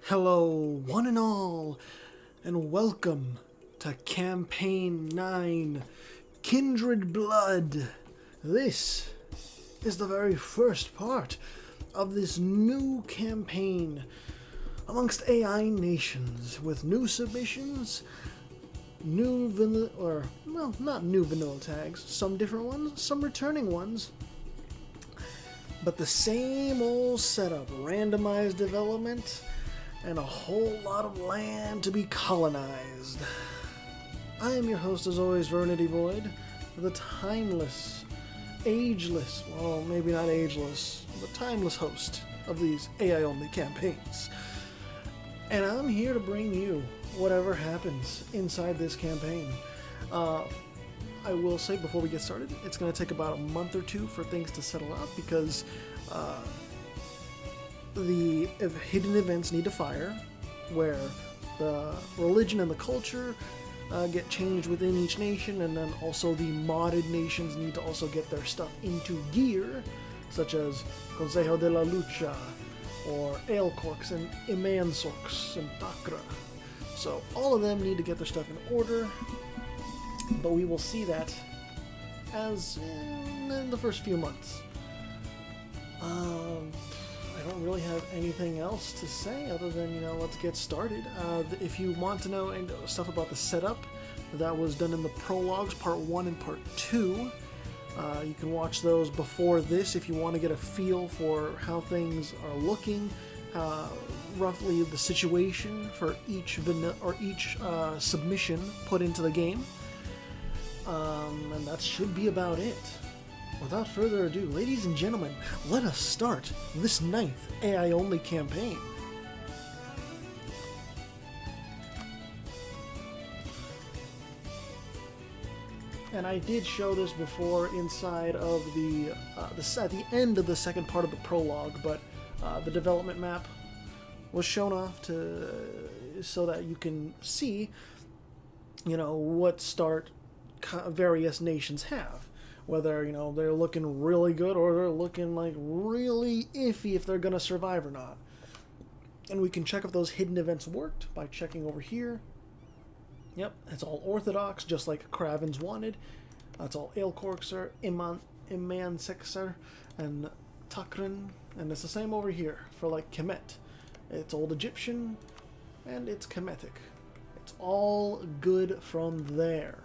Hello, one and all, and welcome to Campaign 9, Kindred Blood. This is the very first part of this new campaign amongst AI nations with new submissions, new vanilla, or, well, not new vanilla tags, some different ones, some returning ones, but the same old setup, randomized development, and a whole lot of land to be colonized. I am your host, as always, Vernity Void, the timeless, ageless, well, maybe not ageless, but timeless host of these AI-only campaigns. And I'm here to bring you whatever happens inside this campaign. I will say before we get started, it's going to take about a month or two for things to settle out because the hidden events need to fire, where the religion and the culture get changed within each nation, and then also the modded nations need to also get their stuff into gear, such as Consejo de la Lucha, or Aelcorks and Imansorks and Takra. So all of them need to get their stuff in order, but we will see that as in the first few months. I don't really have anything else to say other than, let's get started. If you want to know stuff about the setup, that was done in the prologues, part 1 and part 2. You can watch those before this if you want to get a feel for how things are looking, roughly the situation for each submission put into the game. And that should be about it. Without further ado, ladies and gentlemen, let us start this 9th AI-only campaign. And I did show this before inside of at the end of the second part of the prologue, but the development map was shown off so that you can see, what start various nations have. Whether, they're looking really good or they're looking like really iffy if they're going to survive or not. And we can check if those hidden events worked by checking over here. Yep, it's all orthodox, just like Kraven's wanted. That's all Aelcorkser, Imansekser, and Takren. And it's the same over here for like Kemet. It's Old Egyptian, and it's Kemetic. It's all good from there.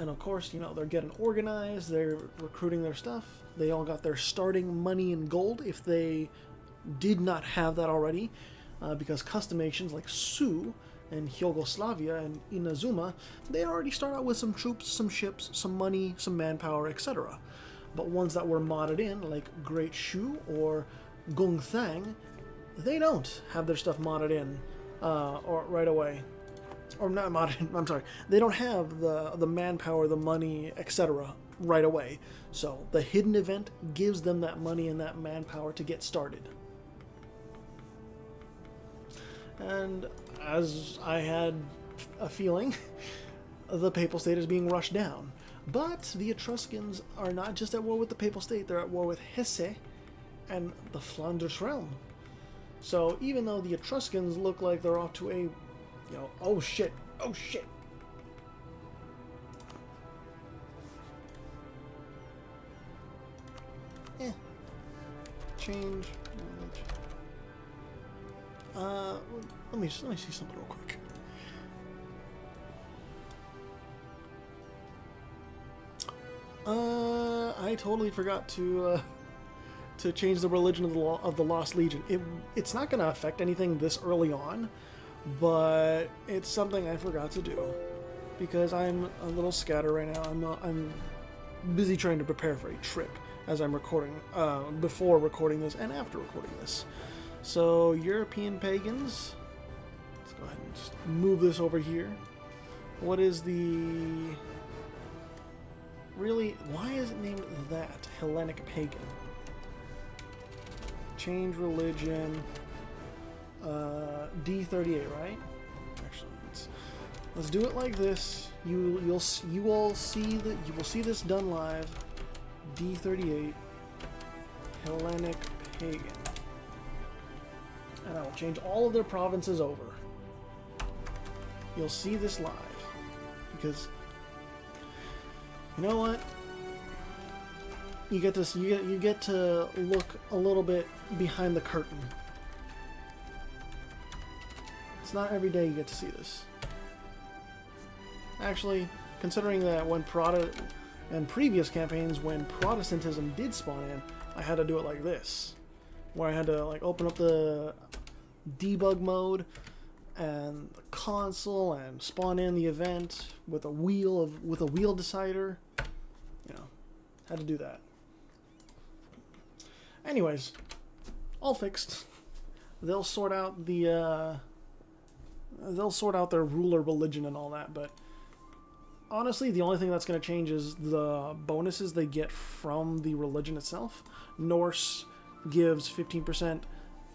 And of course, they're getting organized, they're recruiting their stuff. They all got their starting money in gold if they did not have that already, because custom nations like Su and Yugoslavia and Inazuma, they already start out with some troops, some ships, some money, some manpower, etc. But ones that were modded in, like Great Shu or Gongthang, they don't have their stuff modded in or right away. Or not modded, I'm sorry, they don't have the manpower, the money, etc. right away. So the hidden event gives them that money and that manpower to get started. And as I had a feeling, the Papal State is being rushed down. But the Etruscans are not just at war with the Papal State, they're at war with Hesse and the Flanders realm. So even though the Etruscans look like they're off to a oh shit. Change. Let me see something real quick. I totally forgot to change the religion of the Lost Legion. It's not going to affect anything this early on, but it's something I forgot to do because I'm a little scattered right now. I'm busy trying to prepare for a trip as I'm recording, before recording this and after recording this. So European pagans, let's go ahead and just move this over here. What is why is it named that? Hellenic pagan. Change religion. D38, right? Actually, let's do it like this. You will see this done live. D38 Hellenic pagan. And I will change all of their provinces over. You'll see this live. Because, you know what? You get this. You get to look a little bit behind the curtain. It's not every day you get to see this. Actually, considering that when previous campaigns when Protestantism did spawn in, I had to do it like this, where I had to like open up the debug mode and the console and spawn in the event with a wheel decider. You know, had to do that. Anyways, all fixed. They'll sort out their ruler religion and all that, but honestly, the only thing that's going to change is the bonuses they get from the religion itself. Norse gives 15%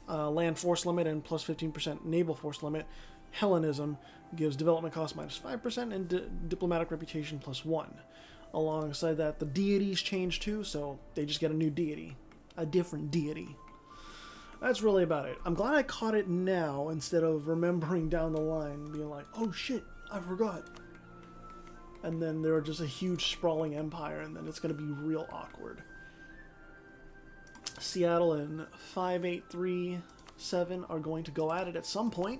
land force limit and plus 15% naval force limit. Hellenism gives development cost minus 5% and diplomatic reputation plus 1. Alongside that, the deities change too, so they just get a new deity. A different deity. That's really about it. I'm glad I caught it now instead of remembering down the line, being like, oh shit, I forgot. And then they're just a huge sprawling empire, and then it's going to be real awkward. Seattle and 5837 are going to go at it at some point.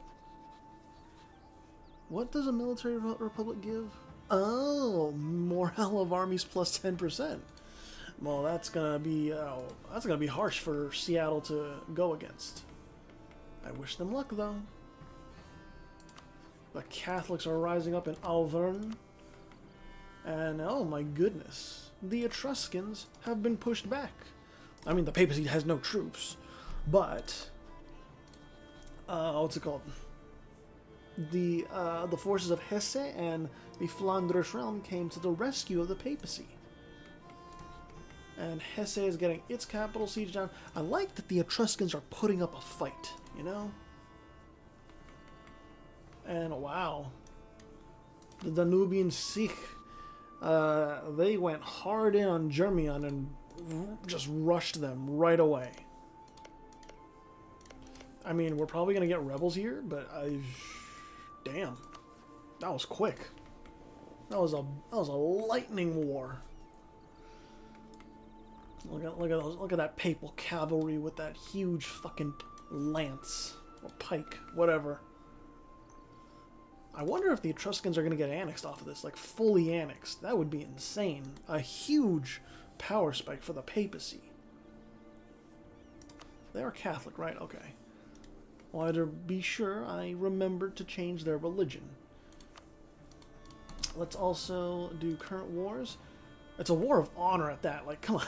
What does a military republic give? Oh, morale of armies plus 10%. Well, that's gonna be harsh for Seattle to go against. I wish them luck, though. The Catholics are rising up in Auvergne. And, oh my goodness, the Etruscans have been pushed back. I mean, the papacy has no troops, but, what's it called? The forces of Hesse and the Flanders realm came to the rescue of the papacy. And Hesse is getting its capital siege down. I like that the Etruscans are putting up a fight, you know? And, wow. The Danubian Sikh. They went hard in on Germian and just rushed them right away. I mean, we're probably going to get rebels here, but damn. That was quick. That was a lightning war. Look at that papal cavalry with that huge fucking lance or pike, whatever. I wonder if the Etruscans are going to get annexed off of this, like fully annexed. That would be insane. A huge power spike for the papacy. They are Catholic, right? Okay. Well, I had to be sure I remembered to change their religion. Let's also do current wars. It's a war of honor at that. Like, come on.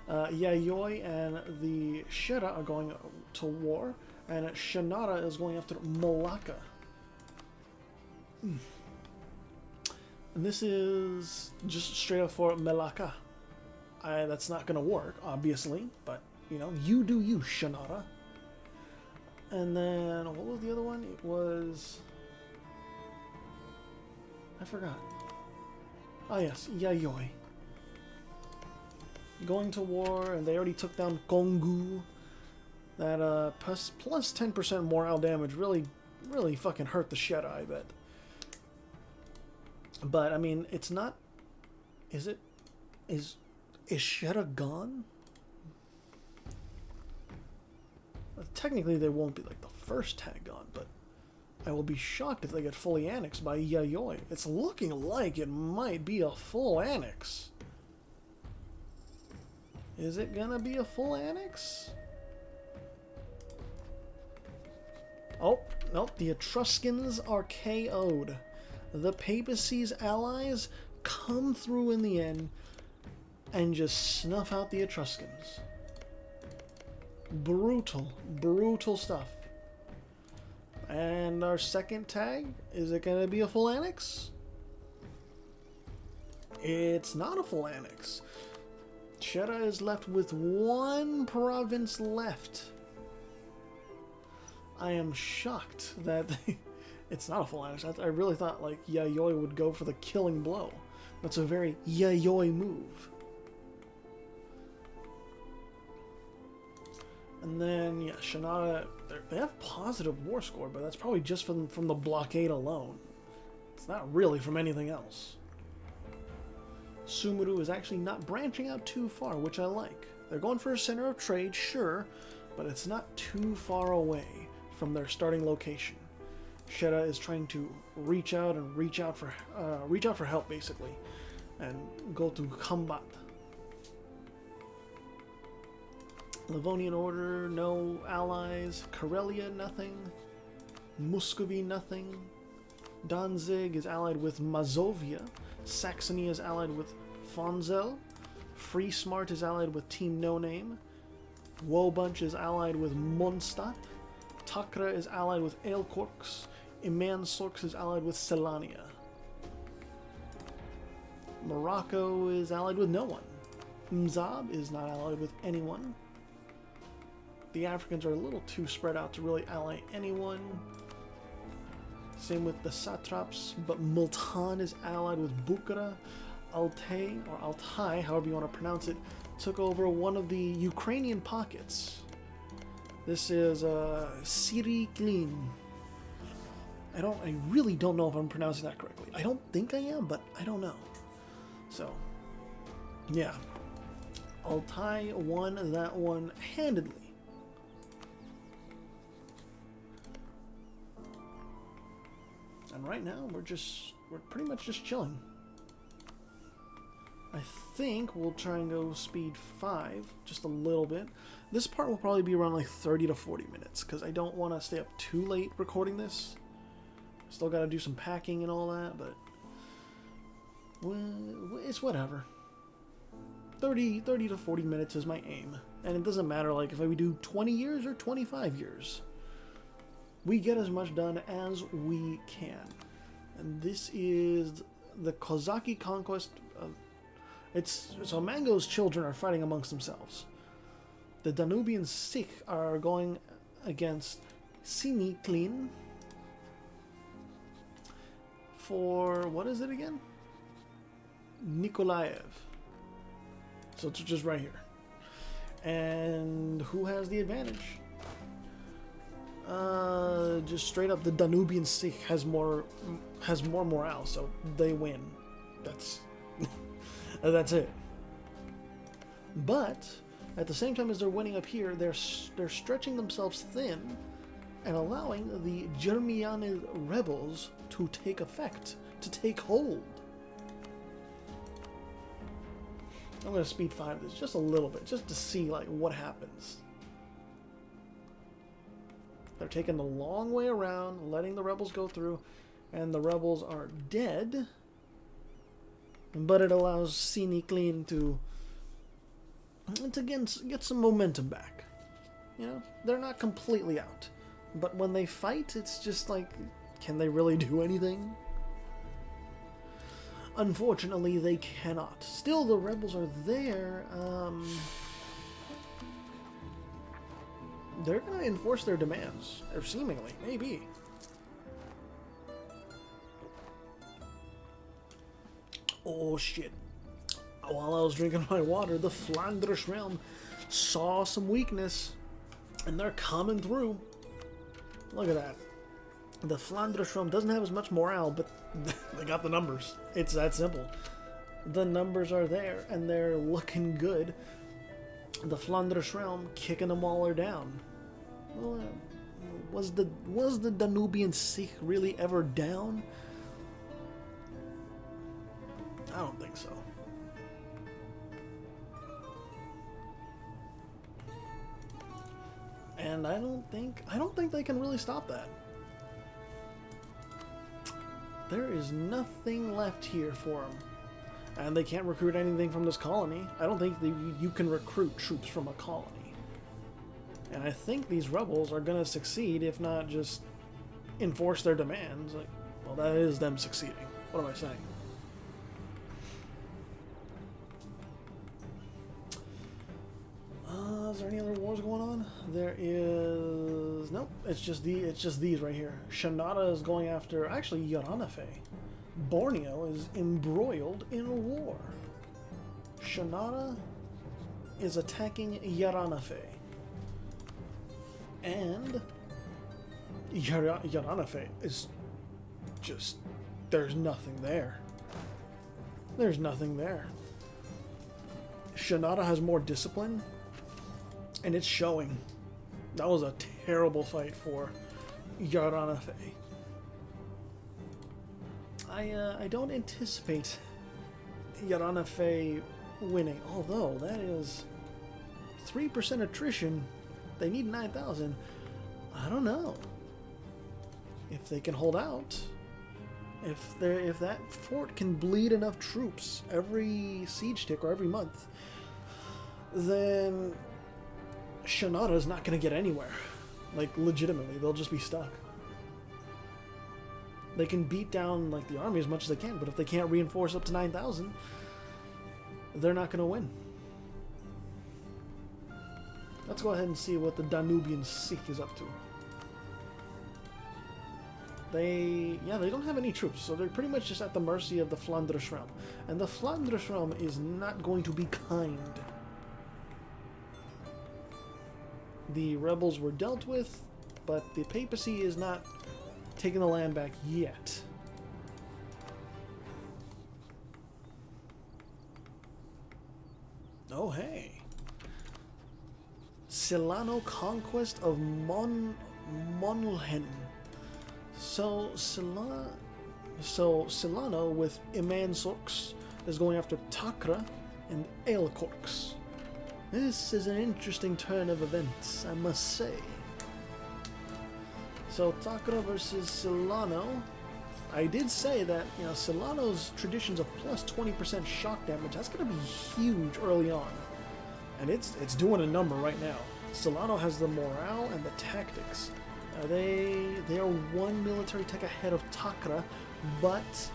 Yayoi and the Shera are going to war, and Shanara is going after Malacca. And this is just straight up for Malacca. That's not going to work, obviously, but, you know, you do you, Shanara. And then, what was the other one? It was... I forgot. Ah, yes, Yayoi. Going to war, and they already took down Kongu. That plus 10% morale damage really fucking hurt the Shera, I bet. But I mean, it's not. Is it? Is Shera gone? Technically, they won't be like the first tag gone, but I will be shocked if they get fully annexed by Yayoi. It's looking like it might be a full annex. Is it gonna be a full annex? Oh, nope, the Etruscans are KO'd. The papacy's allies come through in the end and just snuff out the Etruscans. Brutal, brutal stuff. And our second tag, is it gonna be a full annex? It's not a full annex. Shera is left with one province left. I am shocked that it's not a full annex. I really thought like Yayoi would go for the killing blow. That's a very Yayoi move. And then, yeah, Shanada, they have positive war score, but that's probably just from the blockade alone. It's not really from anything else. Sumuru is actually not branching out too far, which I like. They're going for a center of trade, sure, but it's not too far away from their starting location. Sheta is trying to reach out for help, basically, and go to combat. Livonian Order, no allies. Karelia, nothing. Muscovy, nothing. Danzig is allied with Mazovia. Saxony is allied with Fonzel. Free Smart is allied with Team No Name. Wobunch is allied with Mondstadt. Takra is allied with Aelkorks. Iman Sorks is allied with Selania. Morocco is allied with no one. Mzab is not allied with anyone. The Africans are a little too spread out to really ally anyone. Same with the satraps, but Multan is allied with Bukhara. Altai, or Altai, however you want to pronounce it, took over one of the Ukrainian pockets. This is Siriklin. I really don't know if I'm pronouncing that correctly. I don't think I am, but I don't know. So, yeah. Altai won that one handedly. And right now, we're pretty much just chilling. I think we'll try and go speed 5, just a little bit. This part will probably be around like 30 to 40 minutes, because I don't want to stay up too late recording this. Still got to do some packing and all that, but it's whatever. 30 to 40 minutes is my aim. And it doesn't matter like if we do 20 years or 25 years. We get as much done as we can. And this is the Kozaki conquest. So Mango's children are fighting amongst themselves. The Danubian Sikh are going against Siniklin for, what is it again? Nikolaev. So it's just right here. And who has the advantage? Just straight up, the Danubian Sikh has more morale, so they win. That's that's it. But at the same time as they're winning up here, they're stretching themselves thin and allowing the Germianid rebels to take effect, to take hold. I'm going to speed 5 this just a little bit, just to see like what happens. They're taking the long way around, letting the rebels go through, and the rebels are dead. But it allows Siniklin to get some momentum back. You know, they're not completely out. But when they fight, it's just like, can they really do anything? Unfortunately, they cannot. Still, the rebels are there. They're going to enforce their demands. Or seemingly, maybe. Oh shit. While I was drinking my water, the Flanders realm saw some weakness. And they're coming through. Look at that. The Flanders realm doesn't have as much morale, but they got the numbers. It's that simple. The numbers are there, and they're looking good. The Flanders realm kicking them all are down. Well, was the Danubian Sikh really ever down? I don't think so. And I don't think they can really stop that. There is nothing left here for them. And they can't recruit anything from this colony. I don't think you can recruit troops from a colony. And I think these rebels are going to succeed, if not just enforce their demands. Like, well, that is them succeeding. What am I saying? Is there any other wars going on? There is... Nope, it's just these right here. Shanada is going after... Actually, Yaranafe. Borneo is embroiled in a war. Shanada is attacking Yaranafe. And Yaranafe is just... there's nothing there. There's nothing there. Shinada has more discipline, and it's showing. That was a terrible fight for Yaranafe. I don't anticipate Yaranafe winning, although that is 3% attrition. They need 9,000. I don't know if they can hold out. If that fort can bleed enough troops every siege tick or every month, then Shinada is not going to get anywhere. Like, legitimately, they'll just be stuck. They can beat down like the army as much as they can, but if they can't reinforce up to 9,000, they're not going to win. Let's go ahead and see what the Danubian Sikh is up to. They don't have any troops, so they're pretty much just at the mercy of the Flanders realm. And the Flanders realm is not going to be kind. The rebels were dealt with, but the papacy is not taking the land back yet. Oh, hey. Silano conquest of Monlhen. So Silano with Imansorks is going after Takra and Aelkorks. This is an interesting turn of events, I must say. So Takra versus Silano. I did say that, you know, Silano's traditions of plus 20% shock damage, that's going to be huge early on. And it's doing a number right now. Silano has the morale and the tactics. They are one military tech ahead of Takra, but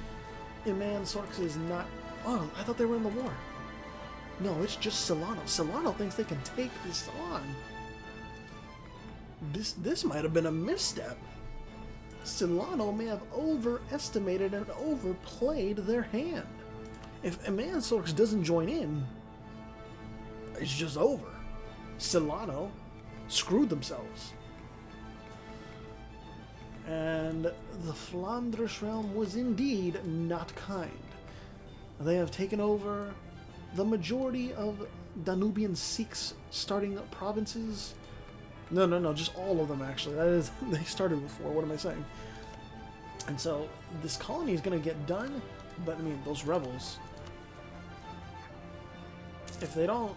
Imansorks is not... Oh, I thought they were in the war. No, it's just Silano. Silano thinks they can take this on. This might have been a misstep. Silano may have overestimated and overplayed their hand. If Imansorks doesn't join in, it's just over. Silano screwed themselves. And the Flanders realm was indeed not kind. They have taken over the majority of Danubian Sikhs starting provinces. No, just all of them actually. That is, they started before, what am I saying? And so this colony is going to get done, but I mean, those rebels, if they don't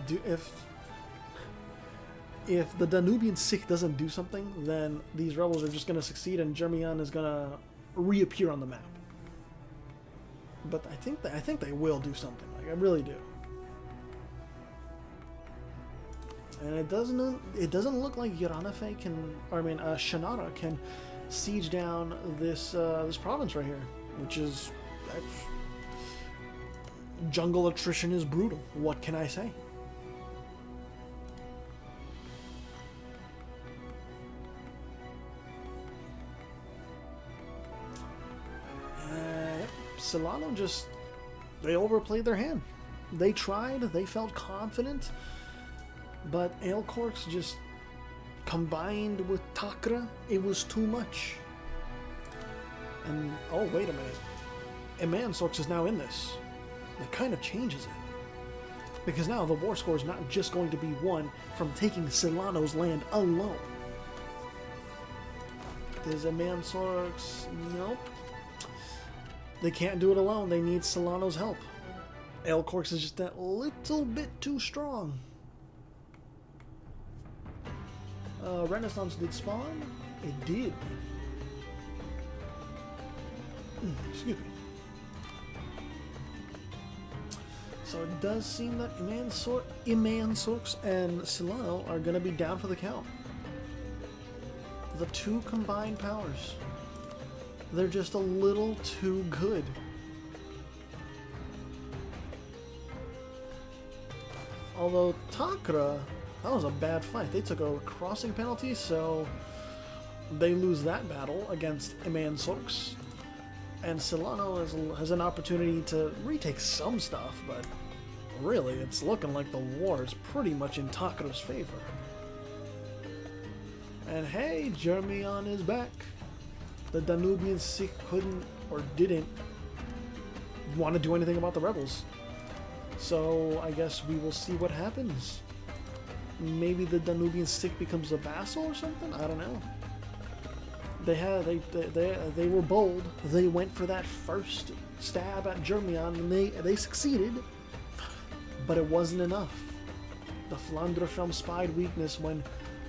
do, if the Danubian Sikh doesn't do something, then these rebels are just going to succeed and Germian is going to reappear on the map. But I think they will do something. Like, I really do. And it doesn't look like Yaranafe can, or I mean, Shinada can siege down this this province right here, which is jungle attrition is brutal. What can I say? Silano just, they overplayed their hand. They tried, they felt confident, but Aelkorks just combined with Takra, it was too much. And, oh, wait a minute. Imansorks is now in this. That kind of changes it. Because now the war score is not just going to be won from taking Silano's land alone. There's Imansorks, nope. They can't do it alone. They need Silano's help. Aelkorks is just that little bit too strong. Renaissance did spawn? It did. Excuse me. So it does seem that Imansorks and Silano are going to be down for the count. The two combined powers. They're just a little too good. Although Takra, that was a bad fight. They took a crossing penalty, so they lose that battle against Imansorks. And Silano has an opportunity to retake some stuff, but really, it's looking like the war is pretty much in Takra's favor. And hey, Germion is back. The Danubian Sikh couldn't or didn't want to do anything about the rebels. So I guess we will see what happens. Maybe the Danubian Sikh becomes a vassal or something? I don't know. They were bold. They went for that first stab at Germion and they succeeded. But it wasn't enough. The Flandresham spied weakness when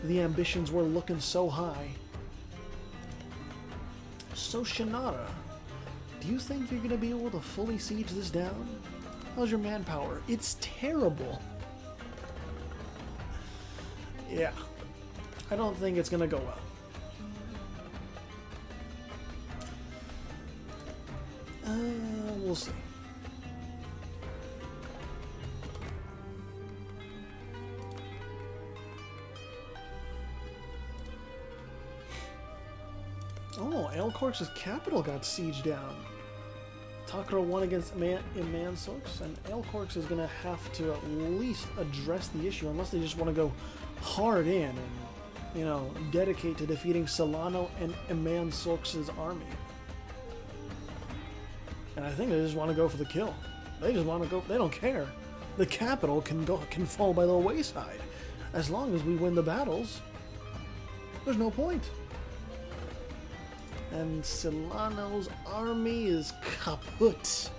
the ambitions were looking so high. So Shannara, do you think you're going to be able to fully siege this down? How's your manpower? It's terrible. Yeah, I don't think it's going to go well. We'll see. Oh, Elcorx's capital got sieged down. Takara won against Mansorx, and Elcorx is going to have to at least address the issue, unless they just want to go hard in and, you know, dedicate to defeating Solano and Mansorx's army. And I think they just want to go for the kill. They just want to go. They don't care. The capital can fall by the wayside, as long as we win the battles. There's no point. And Solano's army is kaput.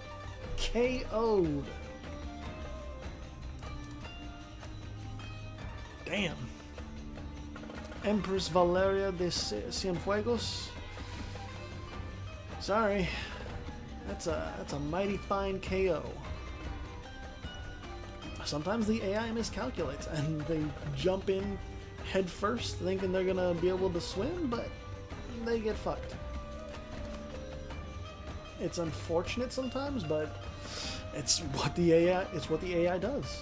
KO'd. Damn. Empress Valeria de Cienfuegos. Sorry. That's a mighty fine KO. Sometimes the AI miscalculates and they jump in head first thinking they're gonna be able to swim, but they get fucked. It's unfortunate sometimes, but it's what the AI does.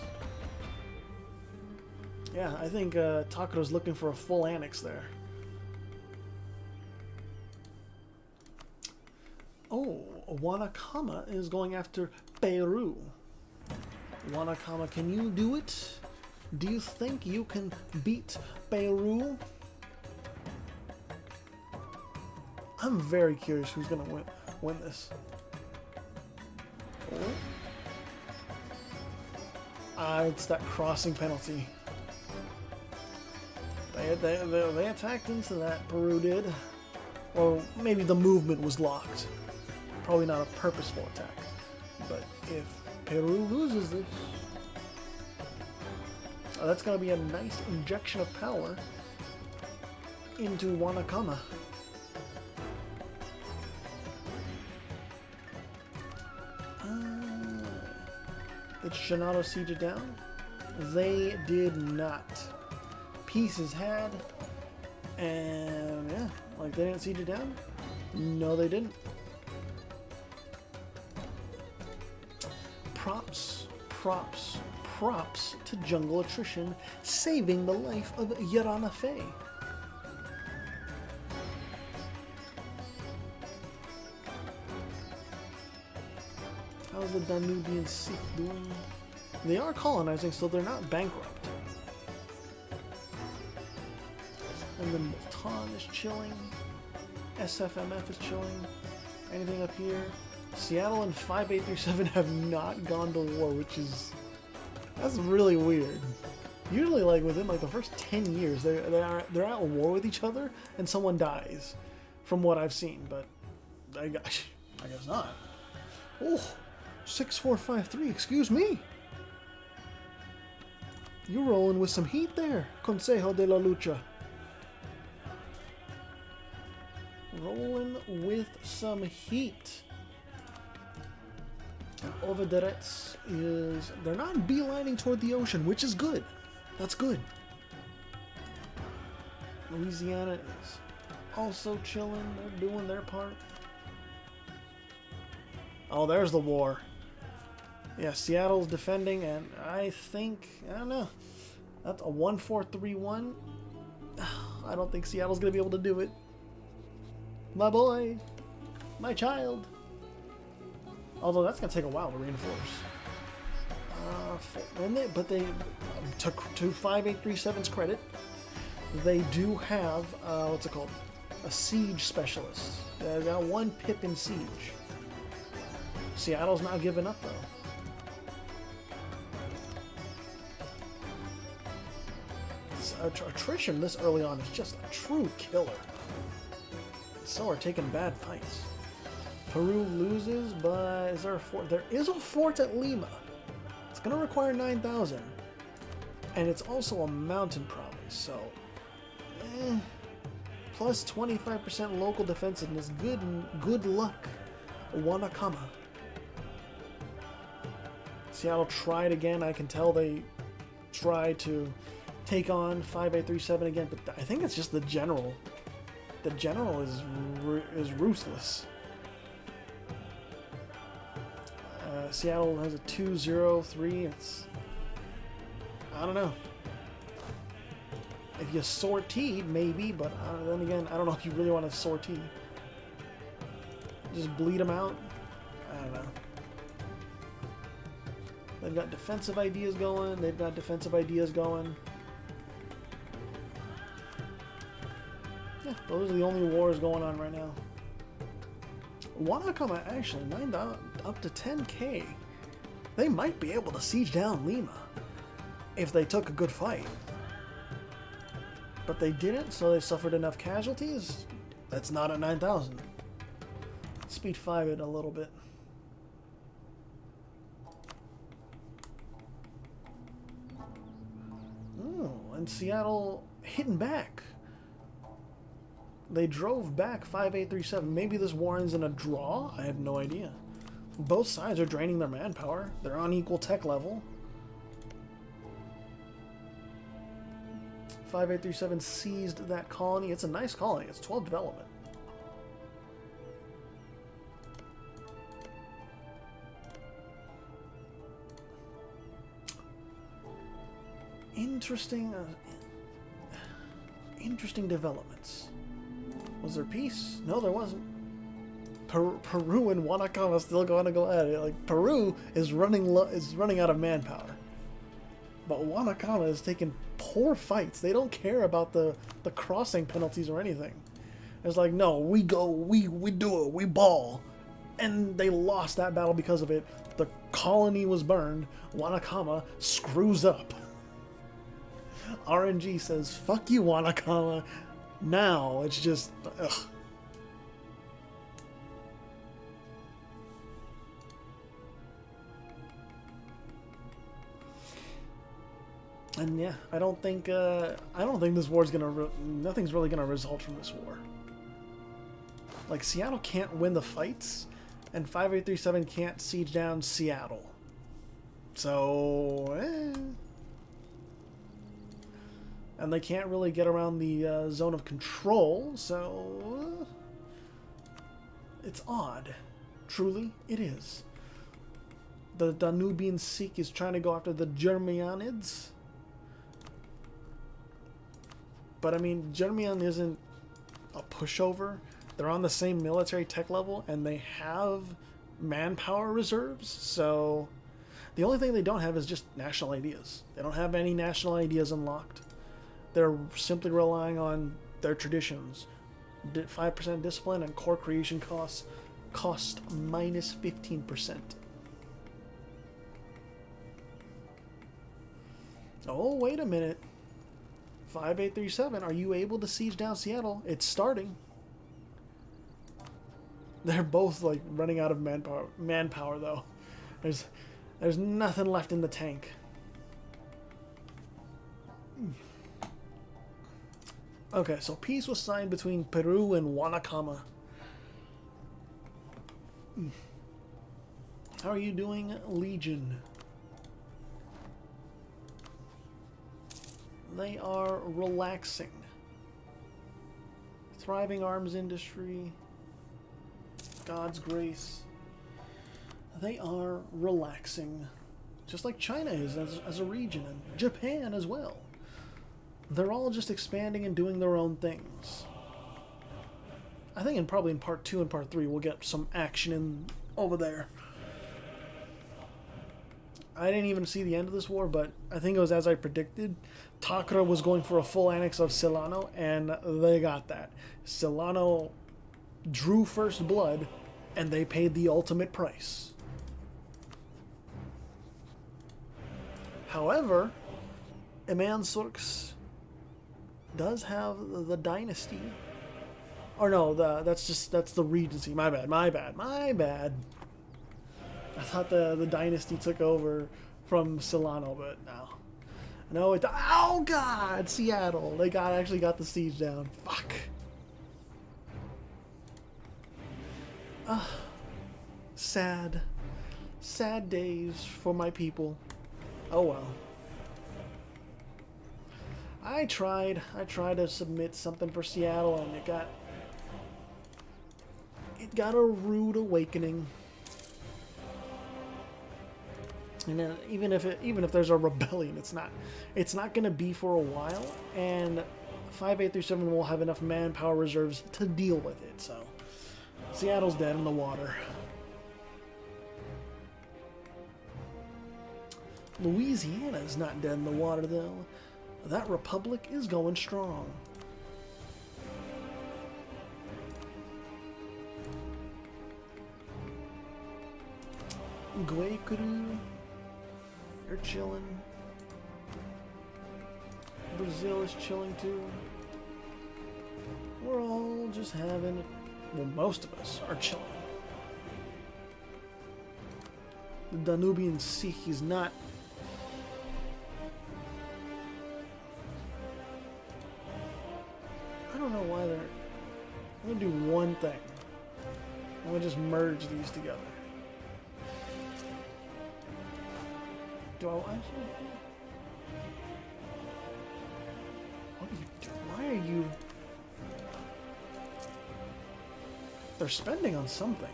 Yeah, I think Takara's looking for a full annex there. Oh, Wanakama is going after Peru. Wanakama, can you do it? Do you think you can beat Peru? I'm very curious who's going to win this. Oh. It's that crossing penalty. They attacked into that, Peru did. Or maybe the movement was locked. Probably not a purposeful attack. But if Peru loses this, that's going to be a nice injection of power into Wanakama. Did Shannara siege it down? They did not. Pieces had, and yeah, like they didn't siege it down? No, they didn't. Props to Jungle Attrition, saving the life of Yarana Faye. How's the Danubian Sikh doing? They are colonizing, so they're not bankrupt. And then Multan is chilling. SFMF is chilling. Anything up here? Seattle and 5837 have not gone to war, which is... that's really weird. Usually, like, within, like, the first 10 years, they're at war with each other, and someone dies, from what I've seen, but I guess not. Oh, 6453, excuse me. You're rolling with some heat there, Consejo de la Lucha. Rolling with some heat. Overderets is... they're not beelining toward the ocean, which is good. That's good. Louisiana is also chilling. They're doing their part. Oh, there's the war. Yeah, Seattle's defending, and I think... I don't know. That's a 1-4-3-1. I don't think Seattle's going to be able to do it. My boy. My child. Although that's going to take a while to reinforce. But they, to 5837's credit, they do have, what's it called? A siege specialist. They got 1 pip in siege. Seattle's not giving up, though. Attrition this early on is just a true killer. So are taking bad fights. Peru loses, but is there a fort? There is a fort at Lima. It's going to require 9,000. And it's also a mountain province, so... Plus 25% local defensiveness. Good luck, Wanakama. Seattle tried again. I can tell they tried to take on 5837 again, but I think it's just the general. The general is ruthless. Seattle has a 2-0-3. It's, I don't know. If you sortie, maybe, but then again, I don't know if you really want to sortie. Just bleed them out. I don't know. They've got defensive ideas going. They've got defensive ideas going. Yeah, those are the only wars going on right now. Wanakama actually 9 up to 10k. They might be able to siege down Lima if they took a good fight. But they didn't, so they suffered enough casualties. That's not at 9,000. Speed 5 it a little bit. Oh, and Seattle hitting back. They drove back 5837. Maybe this war ends in a draw? I have no idea. Both sides are draining their manpower. They're on equal tech level. 5837 seized that colony. It's a nice colony. It's 12 development. Interesting developments. Was there peace? No, there wasn't. Peru and Wanakama still going to go at it. Like, Peru is running out of manpower, but Wanakama is taking poor fights. They don't care about the crossing penalties or anything. It's like, no, we go, we do it, we ball, and they lost that battle because of it. The colony was burned. Wanakama screws up. RNG says, "Fuck you, Wanakama." Now it's just, ugh. And yeah, I don't think this war's gonna. Nothing's really gonna result from this war. Like, Seattle can't win the fights, and 5837 can't siege down Seattle. So, and they can't really get around the zone of control. So, it's odd. Truly, it is. The Danubian Sikh is trying to go after the Germanids. But I mean, German isn't a pushover. They're on the same military tech level, and they have manpower reserves. So the only thing they don't have is just national ideas. They don't have any national ideas unlocked. They're simply relying on their traditions. 5% discipline and core creation cost minus 15%. Oh, wait a minute. 5837, are you able to siege down Seattle? It's starting. They're both like running out of manpower though. There's nothing left in the tank. Okay, so peace was signed between Peru and Wanakama. How are you doing, Legion? They are relaxing. Thriving arms industry. God's grace. They are relaxing. Just like China is as a region, and Japan as well. They're all just expanding and doing their own things. I think probably in part 2 and part 3 we'll get some action over there. I didn't even see the end of this war, but I think it was as I predicted. Takra was going for a full annex of Silano, and they got that. Silano drew first blood, and they paid the ultimate price. However, Emansurx does have the dynasty. Or no, that's the regency. My bad. I thought the dynasty took over from Silano, but no. No, oh god, Seattle. They actually got the siege down. Fuck. Sad. Sad days for my people. Oh well. I tried to submit something for Seattle, and it got a rude awakening. And even if there's a rebellion, it's not going to be for a while, and 5837 will have enough manpower reserves to deal with it. So Seattle's dead in the water. Louisiana's not dead in the water though. That republic is going strong. Guaycuru, they're chilling. Brazil is chilling too. We're all just having, well, most of us are chilling. The Danubian Sikh is not. I don't know why they're. I'm gonna do one thing. I'm gonna just merge these together. Do I actually? What are you doing? Why are you? They're spending on something,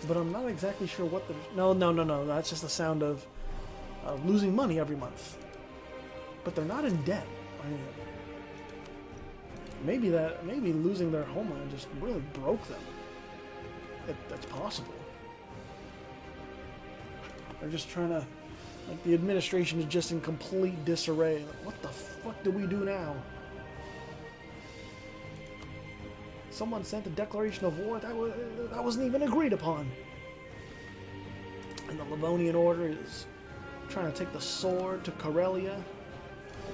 but I'm not exactly sure what they're. No. That's just the sound of losing money every month. But they're not in debt. Maybe losing their homeland just really broke them. That's possible. They're just trying to, like, the administration is just in complete disarray. Like, what the fuck do we do now? Someone sent a declaration of war that wasn't even agreed upon. And the Livonian Order is trying to take the sword to Karelia.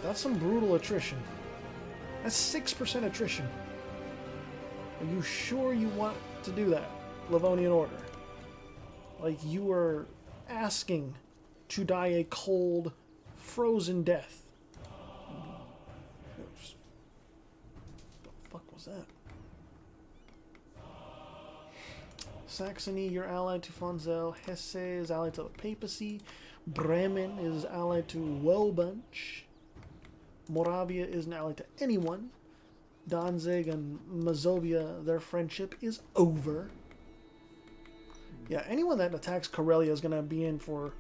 That's some brutal attrition. That's 6% attrition. Are you sure you want to do that, Livonian Order? Like, you are asking to die a cold, frozen death. What the fuck was that? Saxony, you're allied to Fonzel. Hesse is allied to the papacy. Bremen is allied to Welbunch. Moravia isn't allied to anyone. Danzig and Mazovia, their friendship is over. Yeah, anyone that attacks Karelia is going to be in for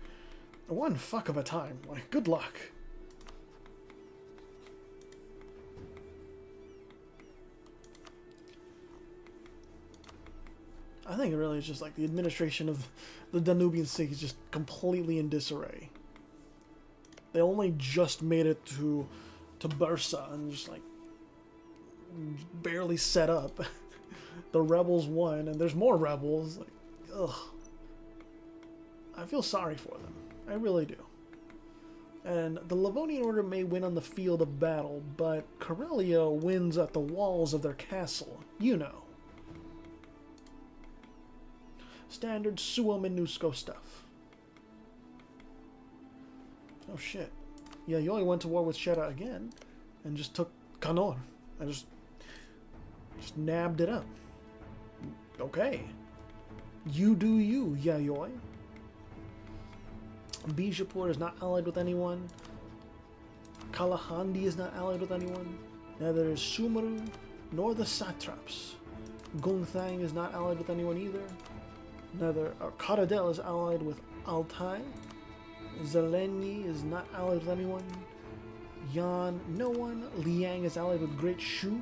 one fuck of a time. Like, good luck. I think it really is just like the administration of the Danubian Sikh is just completely in disarray. They only just made it to Bursa and just like barely set up. The rebels won, and there's more rebels. Like, ugh. I feel sorry for them. I really do. And the Livonian Order may win on the field of battle, but Karelia wins at the walls of their castle. You know. Standard Suo-Minusko stuff. Oh shit. Yeah, Yoi went to war with Shera again, and just took Kanor. I just nabbed it up. Okay. You do you, Yayoi. Bijapur is not allied with anyone. Kalahandi is not allied with anyone. Neither is Sumeru nor the satraps. Gungthang is not allied with anyone either. Neither Karadel is allied with Altai. Zeleny is not allied with anyone. Yan, no one. Liang is allied with Great Shu.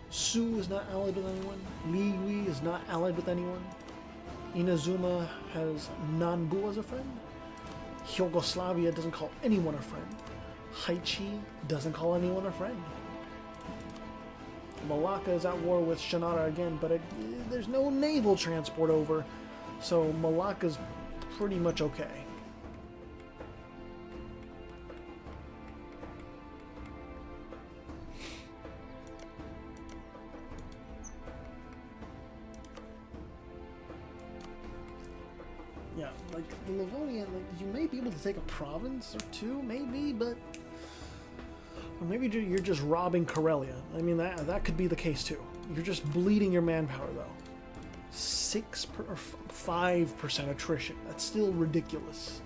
Su is not allied with anyone. Liwi is not allied with anyone. Inazuma has Nanbu as a friend. Yugoslavia doesn't call anyone a friend. Haichi doesn't call anyone a friend. Malacca is at war with Shannara again, but there's no naval transport over, so Malacca's pretty much okay. Yeah, like the Livonia, like you may be able to take a province or two, maybe, but or maybe you're just robbing Karelia. I mean, that could be the case too. You're just bleeding your manpower though. 5% attrition. That's still ridiculous.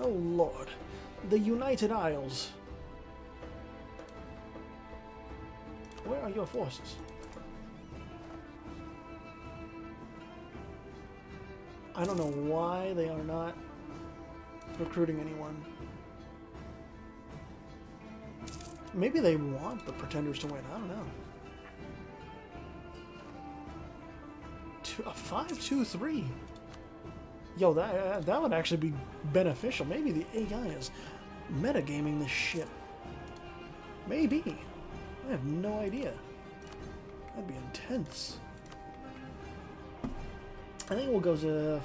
Oh Lord, the United Isles. Where are your forces? I don't know why they are not recruiting anyone. Maybe they want the Pretenders to win. I don't know. A 5-2-3. Yo, that would actually be beneficial. Maybe the AI is metagaming this shit. Maybe. I have no idea. That'd be intense. I think we'll go to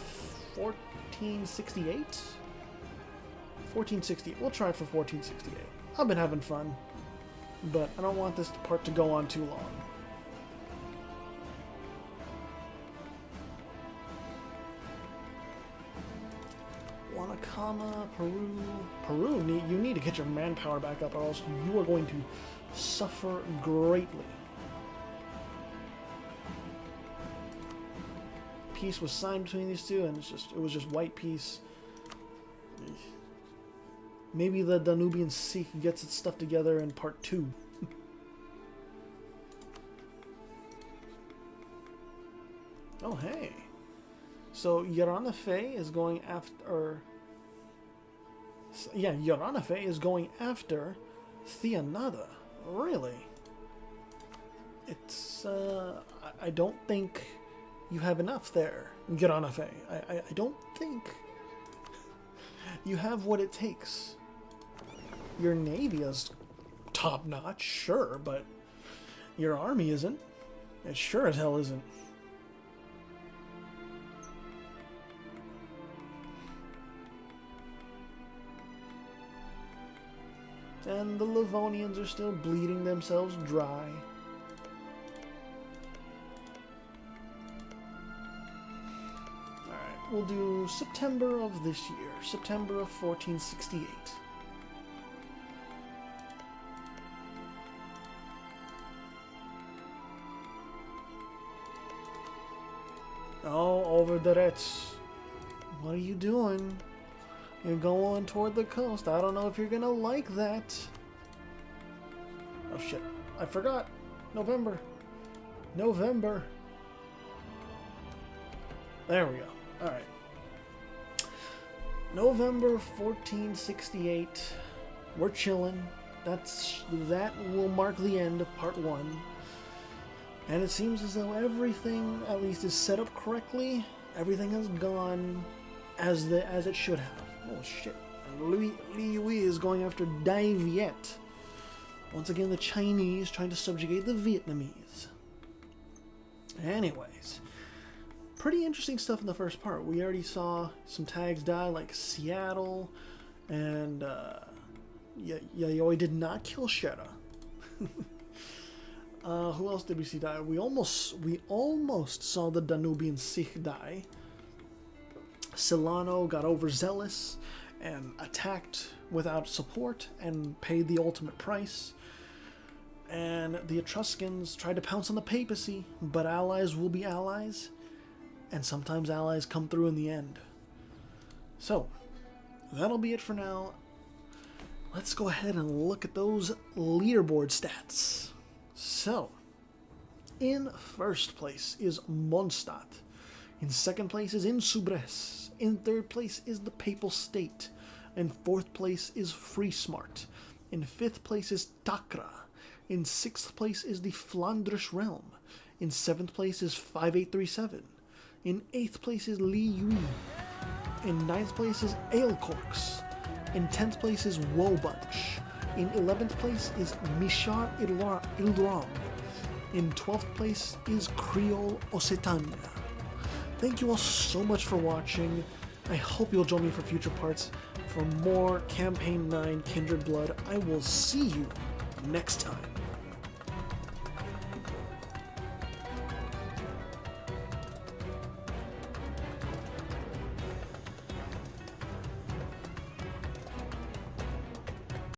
1468. 1468. We'll try for 1468. I've been having fun, but I don't want this part to go on too long. Wanakama, Peru. Peru, you need to get your manpower back up, or else you are going to suffer greatly. Peace was signed between these two, and it was just white peace. Maybe the Danubian Sikh gets its stuff together in part 2. Oh hey, so Yaranafe is going after. Yeah, Yaranafe is going after Theanada. Really? It's I don't think you have enough there, Yaranafe. I don't think you have what it takes. Your navy is top notch, sure, but your army isn't. It sure as hell isn't. And the Livonians are still bleeding themselves dry. Alright, we'll do September of this year. September of 1468. Oh, over the Reds. What are you doing? You're going toward the coast. I don't know if you're gonna like that. Oh shit. I forgot. November. November. There we go. Alright. November 1468. We're chilling. That will mark the end of part 1. And it seems as though everything, at least, is set up correctly. Everything has gone as it should have. Oh shit. And Li Yui is going after Dai Viet. Once again, the Chinese trying to subjugate the Vietnamese. Anyways. Pretty interesting stuff in the first part. We already saw some tags die, like Seattle. And, Yayoi did not kill Shera. Who else did we see die? We almost saw the Danubian Sikh die. Silano got overzealous and attacked without support and paid the ultimate price. And the Etruscans tried to pounce on the papacy, but allies will be allies, and sometimes allies come through in the end. So, that'll be it for now. Let's go ahead and look at those leaderboard stats. So, in first place is Mondstadt. In second place is Insubres. In third place is the Papal State. In fourth place is Friesmart. In fifth place is Takra. In sixth place is the Flandrish Realm. In 7th place is 5837. In 8th place is Li Yui. In 9th place is Ale Corks. In 10th place is Woe Bunch. In 11th place is Mishar Ilram. In 12th place is Creole Occitania. Thank you all so much for watching. I hope you'll join me for future parts. For more Campaign 9 Kindred Blood, I will see you next time.